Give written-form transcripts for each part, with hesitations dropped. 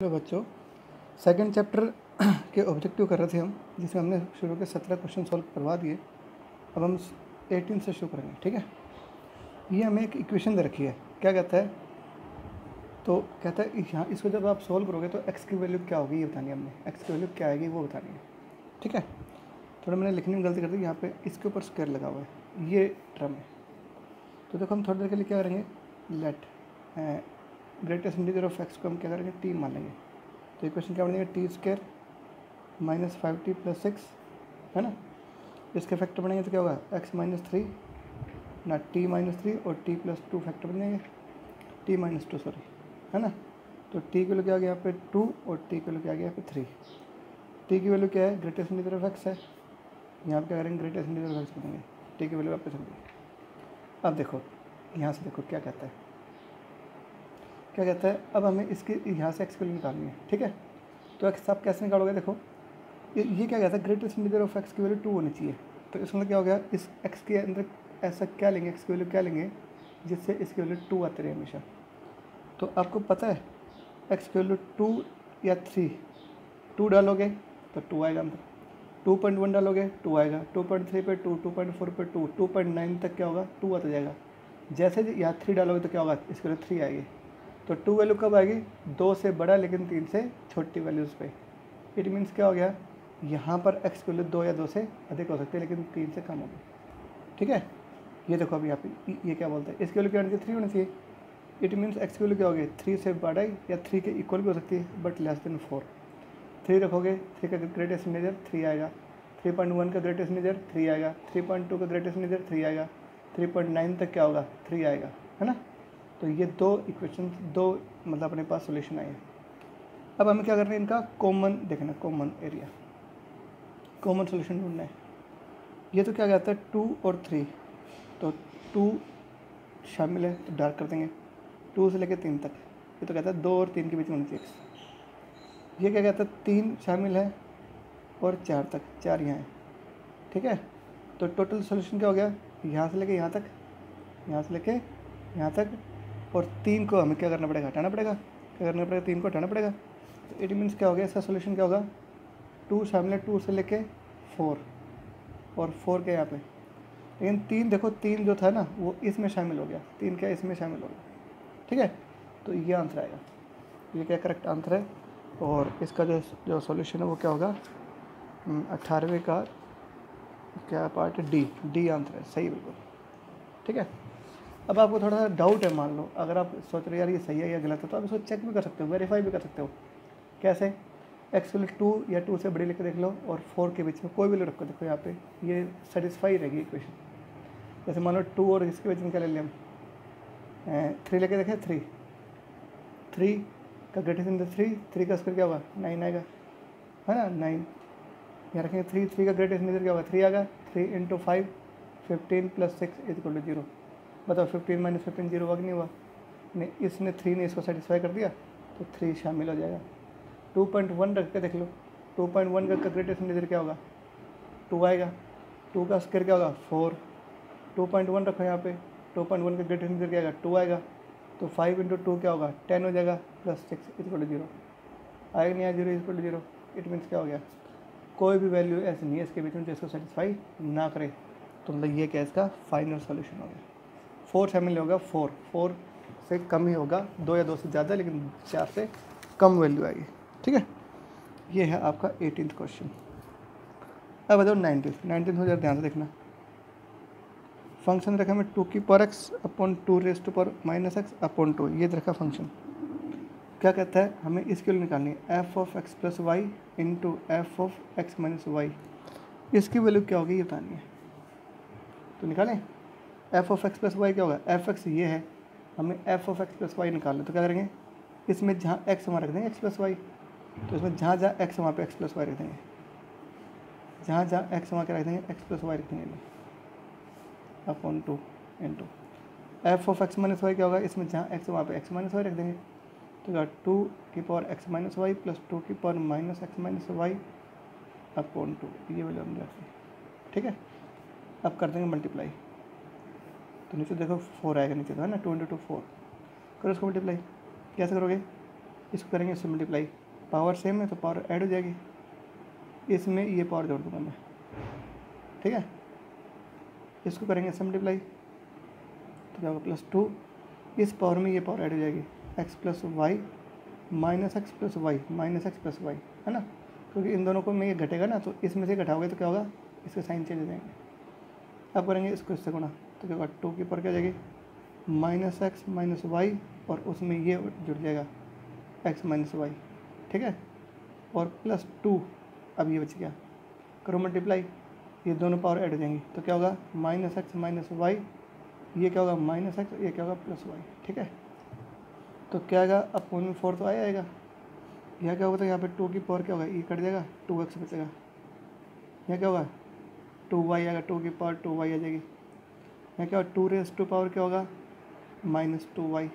Hello बच्चों, second chapter के objective कर रहे थे हम, जिसमें हमने शुरू के 17 क्वेश्चन सॉल्व करवा दिए। अब हम 18 से शुरू करेंगे। ठीक है, ये हमें एक इक्वेशन दे रखी है। क्या कहता है, तो कहता है यहाँ इसको जब आप सॉल्व करोगे तो एक्स की वैल्यू क्या होगी ये बतानी है हमने। एक्स की वैल्यू क्या आएगी वो बतानी है। ठीक है, थोड़ा मैंने लिखने में गलती कर दी, यहाँ पे इसके ऊपर स्क्वायर लगा हुआ है, ये टर्म है। तो देखो हम थोड़ी देर के लिए क्या करेंगे, let greatest integer of X को हम क्या करेंगे, टी मान लेंगे। तो इक्वेशन क्या बनेगा, T square minus 5t plus 6 है ना। इसके फैक्टर बनेंगे तो क्या होगा, x माइनस 3 ना t माइनस 3 और t प्लस 2 फैक्टर बन जाएंगे, t माइनस 2 सॉरी, है ना। तो t की वैल्यू क्या आ गया यहाँ पे 2 और t की वैल्यू क्या आ गया यहाँ पे 3। t की वैल्यू क्या है, ग्रेटेस्ट इंटीजर ऑफ x है, यहाँ पे क्या करेंगे ग्रेटेस्ट इंटीजर ऑफ x बनेंगे, t की वैल्यू वापस होगी। अब देखो यहाँ से देखो क्या कहता है, क्या कहता है, अब हमें इसके यहाँ से x की वैल्यू निकालनी है। ठीक है, तो x आप कैसे निकालोगे, देखो ये क्या कहता है, ग्रेटेस्ट इंटीजर ऑफ x की वैल्यू 2 होनी चाहिए। तो इसमें क्या हो गया, इस x के अंदर ऐसा क्या लेंगे, x की वैल्यू क्या लेंगे जिससे इसकी वैल्यू 2 आती रहे हमेशा। तो आपको पता है x की वैल्यू 2 या 3, 2 डालोगे तो 2 आएगा अंदर, 2.1 डालोगे 2 आएगा, 2.3 पे 2, 2.4 पे 2, 2.9 तक क्या होगा 2 आता जाएगा। जैसे यहाँ 3 डालोगे तो क्या होगा, इसकी वैल्यू 3 आएगी। तो 2 वैल्यू कब आएगी, 2 से बड़ा लेकिन 3 से छोटी वैल्यूज़ पे। इट मीन्स क्या हो गया, यहाँ पर x की वैल्यू 2 या 2 से अधिक हो सकती है लेकिन 3 से कम होगी। ठीक है, ये देखो अभी यहाँ पे ये क्या बोलते हैं, इसकी वैल्यू क्या होनी चाहिए, 3 होनी चाहिए। इट मीन्स x की वैल्यू क्या होगी, 3 से बड़ा या 3 के इक्वल भी हो सकती है बट लेस देन 4। 3 रखोगे, 3 का ग्रेटेस्ट इंटीजर 3 आएगा, 3.1 का ग्रेटेस्ट इंटीजर 3 आएगा, 3.2 का ग्रेटेस्ट इंटीजर 3 आएगा, 3.9 तक क्या होगा 3 आएगा, है ना। तो ये दो इक्वेशन, दो मतलब अपने पास सोल्यूशन आए हैं। अब हमें क्या करना है, इनका कॉमन देखना, कॉमन एरिया, कॉमन सोल्यूशन ढूंढना है। ये तो क्या कहता है 2 और 3, तो 2 शामिल है तो डार्क कर देंगे, 2 से लेकर 3 तक। ये तो कहता है 2 और 3 के बीच में होनी चाहिए। ये क्या कहता है 3 शामिल है और 4 तक, 4 यहाँ है। ठीक है, तो टोटल सोल्यूशन क्या हो गया, यहाँ से लेके यहाँ तक, यहाँ से लेके यहाँ तक, और 3 को हमें क्या करना पड़ेगा, हटाना पड़ेगा। क्या करना पड़ेगा, 3 को हटाना पड़ेगा। तो इट मीन्स क्या हो गया, इसका सोल्यूशन क्या होगा, 2 शामिल है 2 से लेके 4 और 4 के यहाँ पे, लेकिन 3 देखो 3 जो था ना वो इसमें शामिल हो गया, 3 क्या इसमें शामिल हो गया। ठीक है, तो ये आंसर आएगा, ये क्या करेक्ट आंसर है। और इसका जो सॉल्यूशन है वो क्या होगा, 18वें का क्या पार्ट है, डी आंसर है, सही बिल्कुल। ठीक है, अब आपको थोड़ा सा डाउट है, मान लो अगर आप सोच रहे हो यार ये सही है या गलत है, तो आप इसको चेक भी कर सकते हो, वेरीफाई भी कर सकते हो। कैसे, एक्स वैल्यू 2 या 2 से बड़ी लेकर देख लो और 4 के बीच में कोई वैल्यू रखो, देखो यहाँ पे ये सेटिस्फाई रहेगी इक्वेशन। जैसे मान लो 2 और इसके बीच में क्या ले लिया हम, 3 लेके देखें, 3 का ग्रेटेस्ट इंटीजर 3 का स्क्वायर क्या होगा 9 आएगा, है ना 9। यहाँ रखेंगे 3 का ग्रेटेस्ट इंटीजर क्या होगा 3 आएगा, 3 इंटू 5 15 प्लस 6 इक्वल टू 0। बताओ 15 माइनस 15 0 हुआ कि नहीं हुआ, नहीं, इसने 3 ने इसको सेटिस्फाई कर दिया तो 3 शामिल हो जाएगा। 2.1 रख के देख लो, 2.1 का ग्रेटेस्ट इंटीजर क्या होगा 2 आएगा, 2 का स्क्वायर क्या होगा 4, 2.1 रखो यहाँ पे, 2.1 का ग्रेटेस्ट इंटीजर क्या आएगा 2 आएगा, तो 5 इंटू 2 क्या होगा 10 हो जाएगा, प्लस 6 इक्वल टू 0 आएगा, नहीं आया 0 इक्वल टू 0। इट मीन्स क्या हो गया, कोई भी वैल्यू ऐसी नहीं है इसके बीच में जो इसको सेटिस्फाई ना करे, तो मतलब ये क्या इसका फाइनल सोल्यूशन हो गया। 4 शामिल होगा, 4 से कम ही होगा, 2 या 2 से ज़्यादा, लेकिन 4 से कम वैल्यू आएगी। ठीक है, ये है आपका 18th क्वेश्चन। अब बताओ 19th हो जाए, ध्यान से देखना। फंक्शन रखा हमें 2 की power x upon 2 raise to power minus x upon 2, ये रखा फंक्शन। क्या कहता है, हमें इसके लिए निकालनी है f of x plus y into f of x minus y. इसकी वैल्यू क्या होगी ये बतानी है, तो निकालें। F of x plus y क्या होगा, एफ एक्स ये है, हमें f of x plus y निकालना है। तो क्या करेंगे, इसमें जहाँ एक्स वहाँ रख देंगे एक्स प्लस वाई, तो इसमें जहाँ जहाँ एक्स वहाँ पे एक्स प्लस वाई रख देंगे, जहाँ जहाँ एक्स वहाँ क्या रख देंगे एक्स प्लस वाई रख देंगे, upon 2 into f of x minus y क्या होगा, इसमें जहाँ एक्स वहाँ पे एक्स माइनस वाई रख देंगे, तो क्या 2 की power x minus y plus 2 की power minus x minus y upon 2, ये वैल्यू हमने रखी। ठीक है, अब कर देंगे मल्टीप्लाई, तो नीचे देखो 4 आएगा नीचे, तो है ना 2 इंटू 2 4, करो इसको मल्टीप्लाई। कैसे करोगे, इसको करेंगे इससे मल्टीप्लाई, पावर सेम है तो पावर ऐड हो जाएगी, इसमें ये पावर जोड़ दूँगा मैं, ठीक है। इसको करेंगे इससे मल्टीप्लाई तो क्या होगा +2, इस पावर में ये पावर ऐड हो जाएगी, x plus y minus x plus y minus x plus y, है ना, क्योंकि इन दोनों को में ये घटेगा ना, तो इसमें से घटाओगे तो क्या होगा, इसके साइन चेंज हो जाएंगे। अब करेंगे इसको इससे गुणा तो क्या होगा 2 की पावर क्या हो जाएगी माइनस एक्स माइनस वाई, और उसमें ये जुड़ जाएगा x माइनस वाई, ठीक है, और +2, अब ये बच गया, करो मल्टीप्लाई, ये दोनों पावर ऐड हो जाएंगी तो क्या होगा माइनस एक्स माइनस वाई, ये क्या होगा माइनस एक्स, ये क्या होगा प्लस वाई, ठीक है। तो क्या आएगा अपॉन 4 तो आएगा, यहाँ क्या होगा तो यहाँ पे 2 की पावर क्या होगा, ये कट जाएगा 2x बचेगा, यहाँ क्या होगा 2y आएगा, 2 की पावर 2y आ जाएगी, यहाँ क्या होगा 2 रेज़ टू पावर क्या होगा -2y,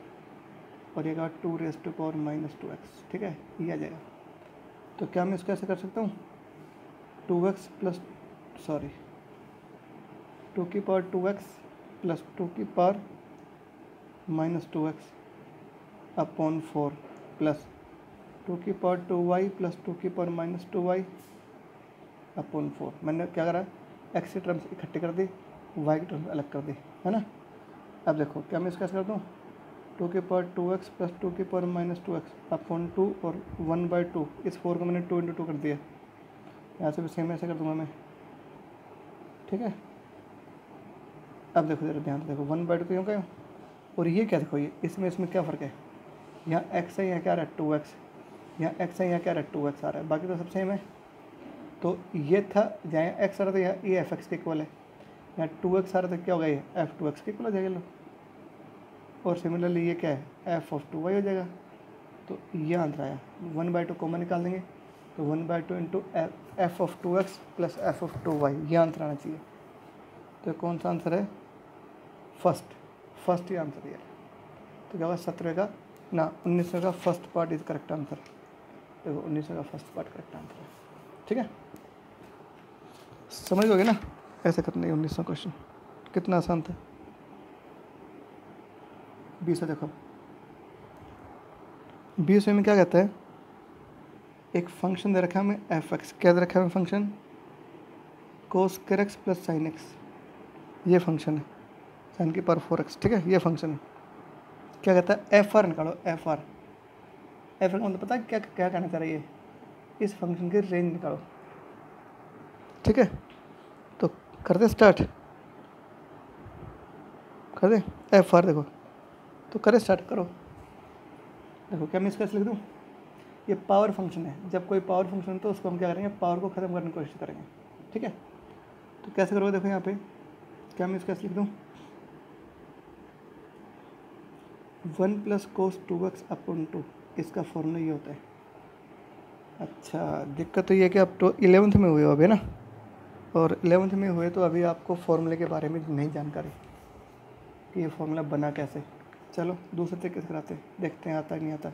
और ये क्या 2 रेज़ टू पावर -2x, ठीक है, ये आ जाएगा। तो क्या मैं इसको ऐसे कर सकता हूँ 2x प्लस 2 की पावर 2x प्लस 2 की पावर -2x अपॉन 4 प्लस 2 की पावर 2y प्लस 2 की पावर -2y अपॉन 4। मैंने क्या करा, x की टर्म्स इकट्ठी कर दी, y की टर्म्स अलग कर दी, है ना। अब देखो क्या मैं इसका ऐसे कर दूँ 2 की पावर 2x प्लस 2 की पावर -2x अपॉन 2 और 1/2, इस 4 को मैंने 2 × 2 कर दिया, यहाँ से भी सेम ऐसे कर दूँगा मैं, ठीक है। अब देखो जरा ध्यान से देखो 1/2 क्यों क्या, और ये क्या देखो, ये इसमें क्या फ़र्क है, यहाँ x है, यहाँ क्या आ रहा है 2x, यहाँ x है, यहाँ क्या आ रहा है 2x आ रहा है, बाकी तो सब सेम है। तो ये था जहाँ x आ रहा था, यहाँ ये f(x) के इक्वल है, यहाँ 2x आ रहा था, क्या होगा ये f(2x) के इक्वल हो जाएगा लो, और सिमिलरली ये क्या है f(2y) हो जाएगा। तो ये आंसर आया, 1/2 कॉमन निकाल देंगे तो 1/2 इंटू f(2x) प्लस f(2y), ये आंसर आना चाहिए। तो कौन सा आंसर है, फर्स्ट ही आंसर है। तो क्या होगा 17 का ना 19 का first part is correct answer, देखो 19 का फर्स्ट पार्ट करेक्ट आंसर है, ठीक है, समझ लोगे ना, ऐसे करना है। 19वां क्वेश्चन कितना आसान था, 20 है, देखो 20 में क्या कहता है, एक फंक्शन दे रखा है हमें f(x), क्या दे रखा है हमें function cos x plus sin x, ये फंक्शन है sin की पावर 4x, ठीक है, ये फंक्शन है। क्या कहता है fr निकालो, fr का मतलब पता है क्या क्या कहना चाह रही है, इस फंक्शन की रेंज निकालो, ठीक है। तो कर दे स्टार्ट, कर दे fr, देखो तो करे स्टार्ट करो। देखो क्या मैं इसका लिख दूँ, ये पावर फंक्शन है, जब कोई पावर फंक्शन है तो उसको हम क्या करेंगे, पावर को ख़त्म करने की कोशिश करेंगे, ठीक है। तो कैसे करोगे, देखो यहाँ पे क्या मैं इसका लिख दूँ 1 प्लस कोस 2x अपॉन 2, इसका फॉर्मूला ये होता है। अच्छा दिक्कत तो ये है कि अब तो 11th में हुए हो अभी ना, और 11th में हुए तो अभी आपको फॉर्मूले के बारे में नहीं जानकारी कि ये फॉर्मूला बना कैसे। चलो दूसरे तरीके से कराते हैं, देखते हैं आता है नहीं आता,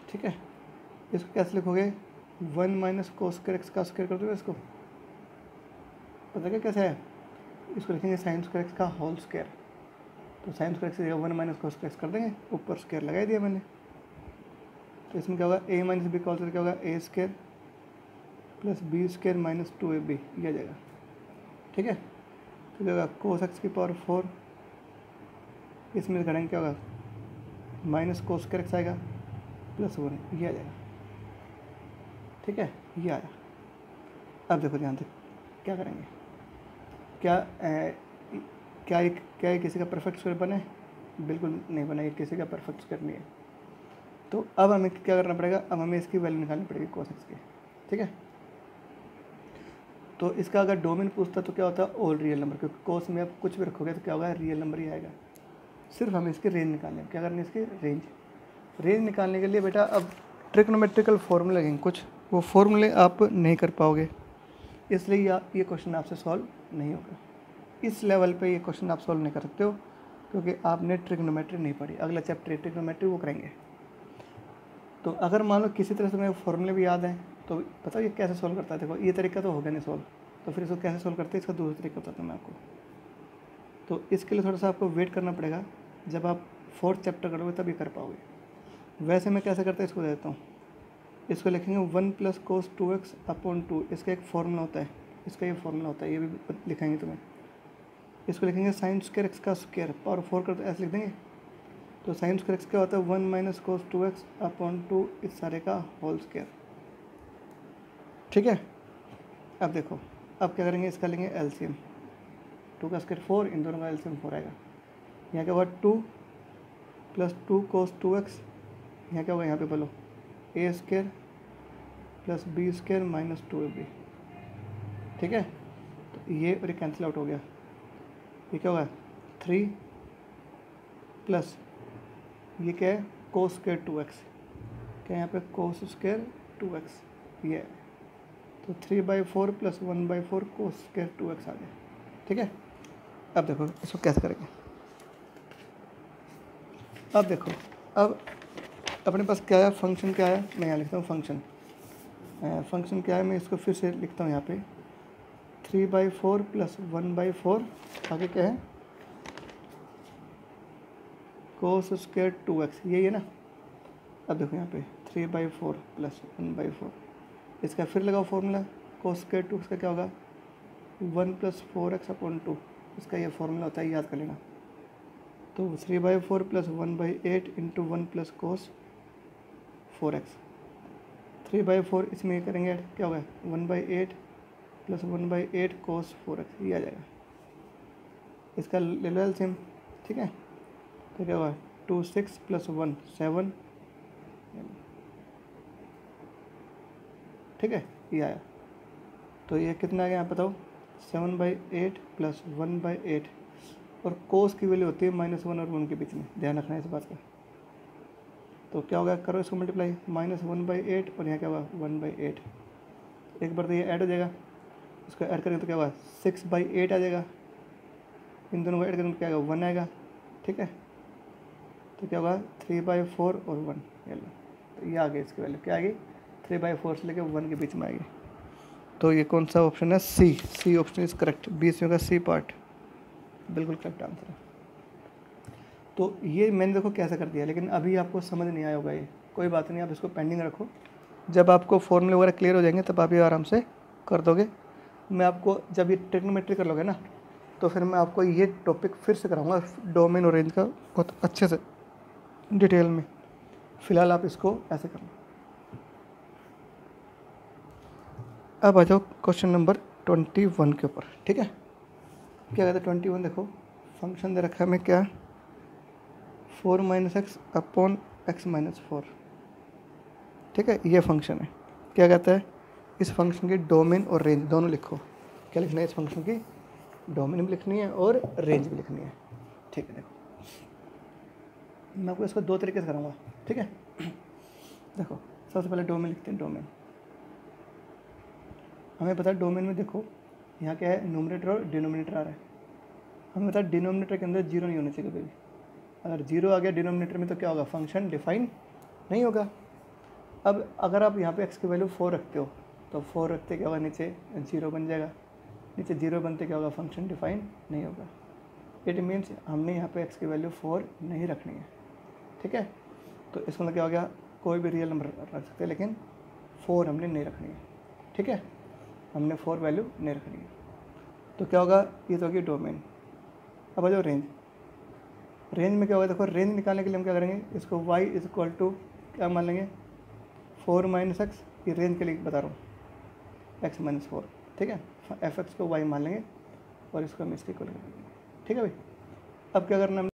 ठीक है। इसको कैसे लिखोगे 1 माइनस कोस x का स्क्वायर कर दो, इसको पता क्या कैसे है, इसको लिखेंगे साइन स्क्वायर x का होल स्क्वायर, तो साइन स्क्वायर x से 1 माइनस कोस x कर देंगे, ऊपर स्क्वायर लगा दिया मैंने। तो इसमें क्या होगा a माइनस बी का होल स्क्वायर क्या होगा a square plus B square minus 2ab, ये आ जाएगा, ठीक है। तो क्या होगा कोस x की पावर 4, इसमें करेंगे क्या होगा माइनस कोस स्क्वायर x आएगा प्लस 1, ये आ जाएगा, ठीक है, ये आया। अब देखो ध्यान से क्या करेंगे, क्या ये किसी का परफेक्ट स्क्वायर बना है, बिल्कुल नहीं बना, ये किसी का परफेक्ट स्क्वायर नहीं है। तो अब हमें क्या करना पड़ेगा, अब हमें इसकी वैल्यू निकालनी पड़ेगी कोस एक्स की, ठीक है। तो इसका अगर डोमेन पूछता तो क्या होता है ऑल रियल नंबर, क्योंकि कोस में आप कुछ भी रखोगे तो क्या होगा रियल नंबर ही आएगा। सिर्फ हमें इसकी रेंज निकालनी है, क्या करनी है इसकी रेंज निकालने के लिए बेटा अब ट्रिग्नोमेट्रिकल फॉर्मूले लगेंगे कुछ, वो फॉर्मूले आप नहीं कर पाओगे, इसलिए ये क्वेश्चन आपसे सॉल्व नहीं होगा। इस लेवल पे ये क्वेश्चन आप सॉल्व नहीं कर सकते हो, क्योंकि आपने ट्रिग्नोमेट्री नहीं पढ़ी। अगला चैप्टर ट्रिग्नोमेट्री वो करेंगे। तो अगर मान लो किसी तरह से मेरे फॉर्मूले भी याद हैं तो पता ये कैसे सॉल्व करता है, देखो ये तरीका तो हो गया नहीं सॉल्व, तो फिर इसको कैसे सॉल्व करते हैं इसका दूसरा तरीका बताता हूँ मैं आपको। तो इसके लिए थोड़ा सा आपको वेट करना पड़ेगा, जब आप 4th चैप्टर करोगे तब ये कर पाओगे। वैसे मैं कैसे करता है इसको देता हूँ, इसको लिखेंगे 1 प्लस कोस 2x अपॉन 2, इसका एक फॉर्मूला होता है, इसका ये फॉर्मूला होता है, ये भी लिखेंगे तुम्हें। इसको लिखेंगे साइन स्क्वायर एक्स का स्क्वायर, पावर 4 कर तो ऐसे लिख देंगे। तो साइन स्क्वायर एक्स क्या होता है 1 माइनस कोस 2x अपॉन 2 इस सारे का होल स्क्वायर। ठीक है, अब देखो अब क्या करेंगे, इसका लेंगे एलसीएम, 2 का स्क्वायर 4, इन दोनों का एलसीएम 4 आएगा। यहाँ क्या होगा 2 प्लस 2 कोस 2x, यहाँ क्या होगा यहाँ पे बोलो A square plus B square minus 2ab। ठीक है, तो ये और ये कैंसिल आउट हो गया, ये क्या होगा 3 प्लस ये क्या है कोस स्क्वायर 2x, क्या यहाँ पे कोस स्क्वायर 2x ये है, तो 3/4 प्लस 1/4 कोस स्क्वायर 2x आ गया। ठीक है, अब देखो इसको कैसे करेंगे। अब देखो अब अपने पास क्या है, फंक्शन क्या है, मैं यहाँ लिखता हूँ फंक्शन क्या है, मैं इसको फिर से लिखता हूँ यहाँ पे 3/4 प्लस 1/4 आगे क्या है कोस स्क्वायर 2x, यही है ना। अब देखो यहाँ पे 3/4 प्लस 1/4, इसका फिर लगाओ फॉर्मूला, कोस स्क्वायर 2x का क्या होगा 1 प्लस 4x अपॉन 2, इसका ये फॉर्मूला होता है, याद कर लेना। तो 3/4 plus 1/8 into 1 plus cos 4x, 3/4 इसमें करेंगे ऐड, क्या होगा 1/8 प्लस 1/8 कोस 4x, ये आ जाएगा। इसका ले लो एलसीएम। ठीक है, तो क्या होगा 2 6 प्लस 1 7, ठीक है ये आया। तो ये कितना आ गया आप बताओ 7/8 प्लस 1/8, और कोस की वैल्यू होती है -1 और 1 के बीच में, ध्यान रखना है इस बात का। तो क्या होगा, करो इसको मल्टीप्लाई, -1/8 और यहाँ क्या होगा 1/8, एक बार तो ये ऐड हो जाएगा, इसको ऐड करेंगे तो क्या होगा 6/8 आ जाएगा, इन दोनों को ऐड करेंगे तो क्या आएगा 1 आएगा। ठीक है, तो क्या होगा 3/4 और 1, ये लो, तो ये आ गई इसकी वैल्यू, क्या आएगी 3/4 से लेकर 1 के बीच में आएगी। तो ये कौन सा ऑप्शन है, सी ऑप्शन इज करेक्ट, 20 में का सी पार्ट बिल्कुल करेक्ट आंसर है। तो ये मैंने देखो कैसे कर दिया, लेकिन अभी आपको समझ नहीं आया होगा, ये कोई बात नहीं, आप इसको पेंडिंग रखो, जब आपको फॉर्मूले वगैरह क्लियर हो जाएंगे तब आप ये आराम से कर दोगे। मैं आपको जब ये ट्रिग्नोमेट्री कर लोगे ना, तो फिर मैं आपको ये टॉपिक फिर से कराऊंगा डोमेन और रेंज का बहुत अच्छे से डिटेल में, फ़िलहाल आप इसको ऐसे करना। अब आ जाओ क्वेश्चन नंबर 21 के ऊपर। ठीक है, क्या कहते हैं 21, देखो फंक्शन दे रखा है हमें क्या 4 - x अपॉन x - 4। ठीक है, ये फंक्शन है, क्या कहता है इस फंक्शन की डोमेन और रेंज दोनों लिखो। क्या लिखना है, इस फंक्शन की डोमेन भी लिखनी है और रेंज भी लिखनी है। ठीक है, देखो मैं आपको इसको दो तरीके से कराऊंगा। ठीक है, देखो सबसे पहले डोमेन लिखते हैं। डोमेन हमें पता है, डोमेन में देखो यहाँ क्या है न्यूमरेटर और डिनोमिनेटर आ रहा है, हमें पता है डिनोमिनेटर के अंदर जीरो नहीं होना चाहिए कभी भी, अगर जीरो आ गया डिनोमिनेटर में तो क्या होगा फंक्शन डिफाइन नहीं होगा। अब अगर आप यहाँ पे x की वैल्यू 4 रखते हो तो 4 रखते क्या होगा नीचे 0 बन जाएगा, नीचे 0 बनते क्या होगा फंक्शन डिफाइन नहीं होगा। इट मीन्स हमने यहाँ पे x की वैल्यू 4 नहीं रखनी है। ठीक है, तो इसका मतलब क्या हो गया कोई भी रियल नंबर रख सकते हैं लेकिन 4 हमने नहीं रखनी है। ठीक है, हमने 4 वैल्यू नहीं रखनी है। तो क्या होगा, ये तो होगी डोमेन। अब आ जाओ रेंज। रेंज में क्या होगा, देखो रेंज निकालने के लिए हम क्या करेंगे, इसको y = क्या मान लेंगे 4 - x, ये रेंज के लिए बता रहा हूँ x - 4। ठीक है, f(x) को y मान लेंगे और इसको हम इसके इक्वल कर देंगे। ठीक है भाई, अब क्या करना है